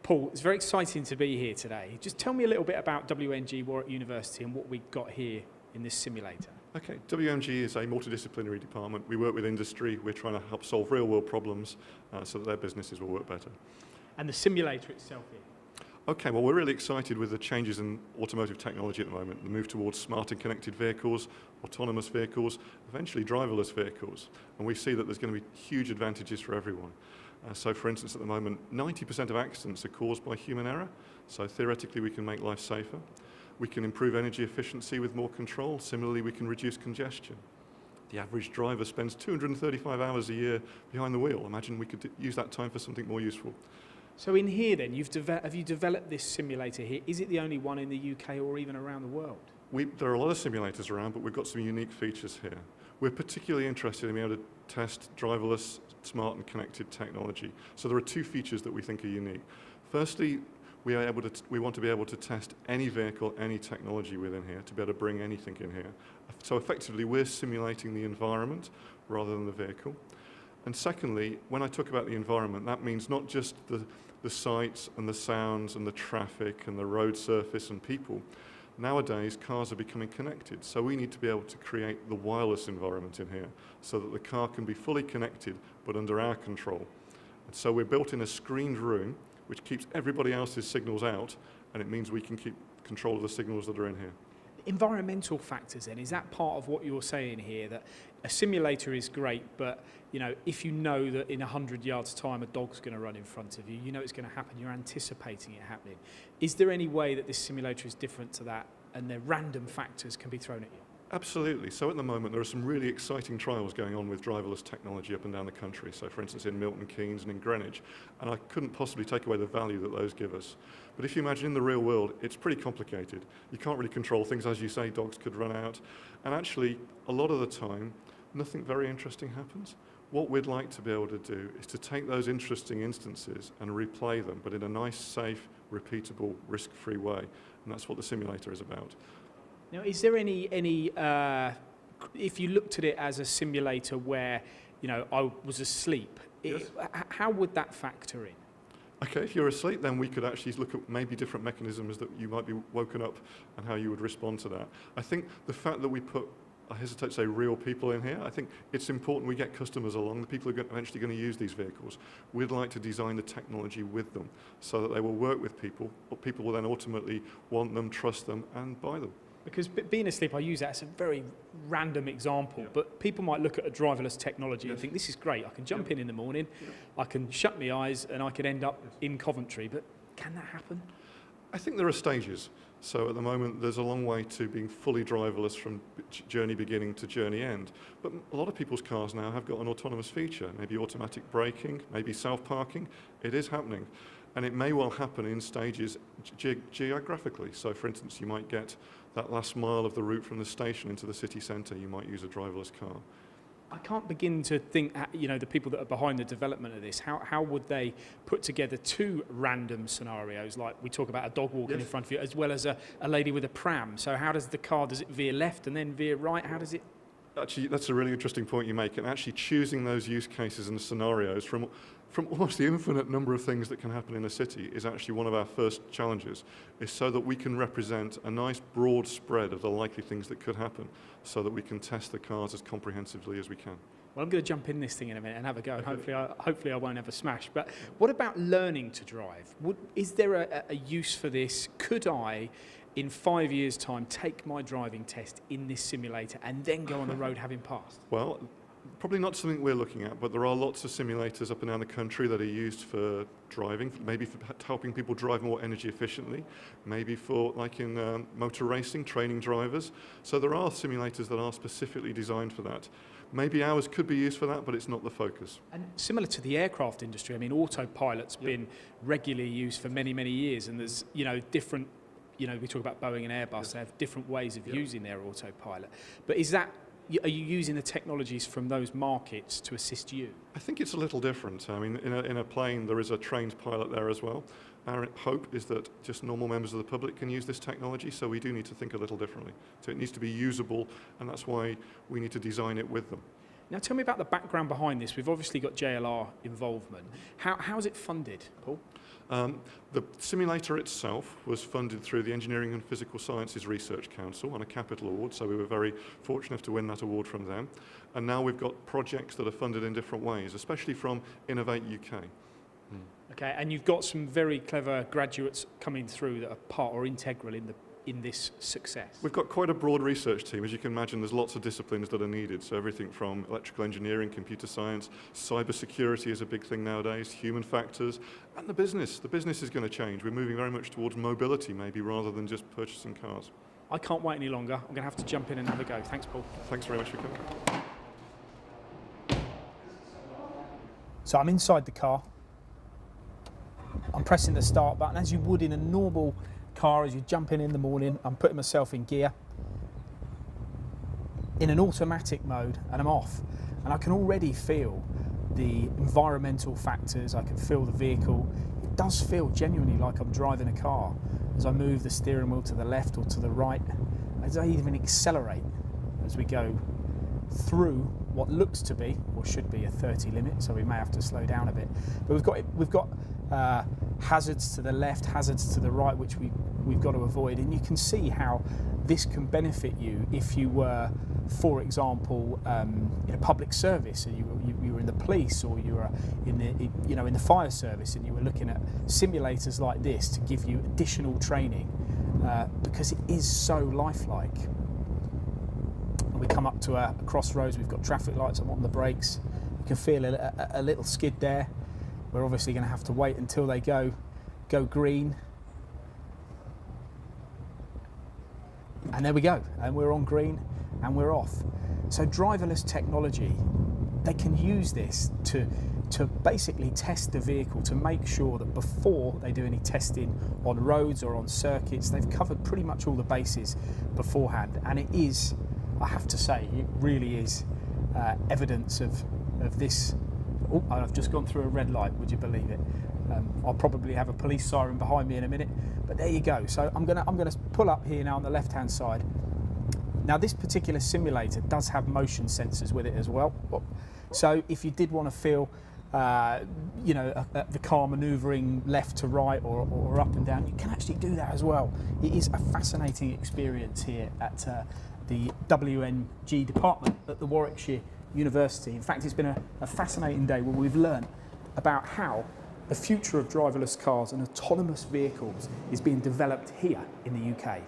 Paul, it's very exciting to be here today. Just tell me a little bit about WMG Warwick University and what we've got here in this simulator. Okay, WMG is a multidisciplinary department. We work with industry. We're trying to help solve real-world problems so that their businesses will work better. And the simulator itself here? Okay, well, we're really excited with the changes in automotive technology at the moment, the move towards smart and connected vehicles, autonomous vehicles, eventually driverless vehicles. And we see that there's going to be huge advantages for everyone. So, for instance, at the moment, 90% of accidents are caused by human error. So, theoretically, we can make life safer. We can improve energy efficiency with more control. Similarly, we can reduce congestion. The average driver spends 235 hours a year behind the wheel. Imagine we could use that time for something more useful. So in here then, have you developed this simulator here? Is it the only one in the UK or even around the world? There are a lot of simulators around, but we've got some unique features here. We're particularly interested in being able to test driverless, smart and connected technology. So there are two features that we think are unique. Firstly, we want to be able to test any vehicle, any technology within here, to be able to bring anything in here. So effectively, we're simulating the environment rather than the vehicle. And secondly, when I talk about the environment, that means not just the sights and the sounds and the traffic and the road surface and people. Nowadays, cars are becoming connected, so we need to be able to create the wireless environment in here so that the car can be fully connected, but under our control. And so we're built in a screened room, which keeps everybody else's signals out, and it means we can keep control of the signals that are in here. Environmental factors then, is that part of what you're saying here, that a simulator is great, but if you know that in 100 yards time a dog's going to run in front of you, you know it's going to happen, you're anticipating it happening. Is there any way that this simulator is different to that and the random factors can be thrown at you? Absolutely. So at the moment there are some really exciting trials going on with driverless technology up and down the country. So for instance in Milton Keynes and in Greenwich, and I couldn't possibly take away the value that those give us. But if you imagine in the real world, it's pretty complicated. You can't really control things, as you say, dogs could run out. And actually, a lot of the time, nothing very interesting happens. What we'd like to be able to do is to take those interesting instances and replay them, but in a nice, safe, repeatable, risk-free way. And that's what the simulator is about. Now, is there any if you looked at it as a simulator where, I was asleep, yes. How would that factor in? Okay, if you're asleep, then we could actually look at maybe different mechanisms that you might be woken up and how you would respond to that. I think the fact that we put, I hesitate to say real people in here, I think it's important we get customers along, the people who are eventually going to use these vehicles. We'd like to design the technology with them so that they will work with people, but people will then ultimately want them, trust them, and buy them. Because being asleep, I use that as a very random example, yeah. but people might look at a driverless technology yes. and think, this is great, I can jump yeah. in the morning, yeah. I can shut my eyes and I could end up yes. in Coventry, but can that happen? I think there are stages. So at the moment, there's a long way to being fully driverless from journey beginning to journey end. But a lot of people's cars now have got an autonomous feature, maybe automatic braking, maybe self-parking. It is happening. And it may well happen in stages geographically. So for instance, you might get that last mile of the route from the station into the city centre, you might use a driverless car. I can't begin to think, the people that are behind the development of this, how would they put together two random scenarios, like we talk about a dog walking yes. in front of you, as well as a lady with a pram? So how does the car, does it veer left and then veer right? How does it? Actually, that's a really interesting point you make, and actually choosing those use cases and scenarios from almost the infinite number of things that can happen in a city is actually one of our first challenges, is so that we can represent a nice broad spread of the likely things that could happen, so that we can test the cars as comprehensively as we can. Well, I'm going to jump in this thing in a minute and have a go, and Okay. hopefully I won't have a smash. But what about learning to drive? Is there a use for this? Could I, in 5 years' time, take my driving test in this simulator and then go on the road having passed? Well, probably not something we're looking at, but there are lots of simulators up and down the country that are used for driving, maybe for helping people drive more energy efficiently, maybe for, like in motor racing, training drivers. So there are simulators that are specifically designed for that. Maybe ours could be used for that, but it's not the focus. And similar to the aircraft industry, I mean, autopilot's been regularly used for many, many years, and there's, different, we talk about Boeing and Airbus, they have different ways of using their autopilot. But are you using the technologies from those markets to assist you? I think it's a little different. I mean, in a plane, there is a trained pilot there as well. Our hope is that just normal members of the public can use this technology, so we do need to think a little differently. So it needs to be usable, and that's why we need to design it with them. Now tell me about the background behind this. We've obviously got JLR involvement. How is it funded, Paul? The simulator itself was funded through the Engineering and Physical Sciences Research Council on a capital award, so we were very fortunate to win that award from them. And now we've got projects that are funded in different ways, especially from Innovate UK. Okay, and you've got some very clever graduates coming through that are part or integral in this success. We've got quite a broad research team. As you can imagine, there's lots of disciplines that are needed. So everything from electrical engineering, computer science, cyber security is a big thing nowadays, human factors, and the business. The business is going to change. We're moving very much towards mobility maybe rather than just purchasing cars. I can't wait any longer. I'm going to have to jump in and have a go. Thanks, Paul. Thanks very much for coming. So I'm inside the car. I'm pressing the start button as you would in a normal car as you jump in the morning. I'm putting myself in gear in an automatic mode and I'm off, and I can already feel the environmental factors. I can feel the vehicle. It does feel genuinely like I'm driving a car as I move the steering wheel to the left or to the right, as I even accelerate as we go through what looks to be or should be a 30 limit, so we may have to slow down a bit. But we've got hazards to the left, hazards to the right, which we've got to avoid. And you can see how this can benefit you if you were, for example, in a public service, and you were in the police, or you were in the fire service, and you were looking at simulators like this to give you additional training, because it is so lifelike. And we come up to a crossroads. We've got traffic lights. I'm on the brakes. You can feel a little skid there. We're obviously going to have to wait until they go green. And there we go. And we're on green and we're off. So driverless technology, they can use this to basically test the vehicle, to make sure that before they do any testing on roads or on circuits, they've covered pretty much all the bases beforehand. And it is, I have to say, it really is evidence of this. Oh, I've just gone through a red light, would you believe it? I'll probably have a police siren behind me in a minute, but there you go. So I'm gonna pull up here now on the left-hand side. Now this particular simulator does have motion sensors with it as well. So if you did want to feel, the car manoeuvring left to right or up and down, you can actually do that as well. It is a fascinating experience here at the WMG department at the Warwickshire University. In fact, it's been a fascinating day where we've learned about how the future of driverless cars and autonomous vehicles is being developed here in the UK.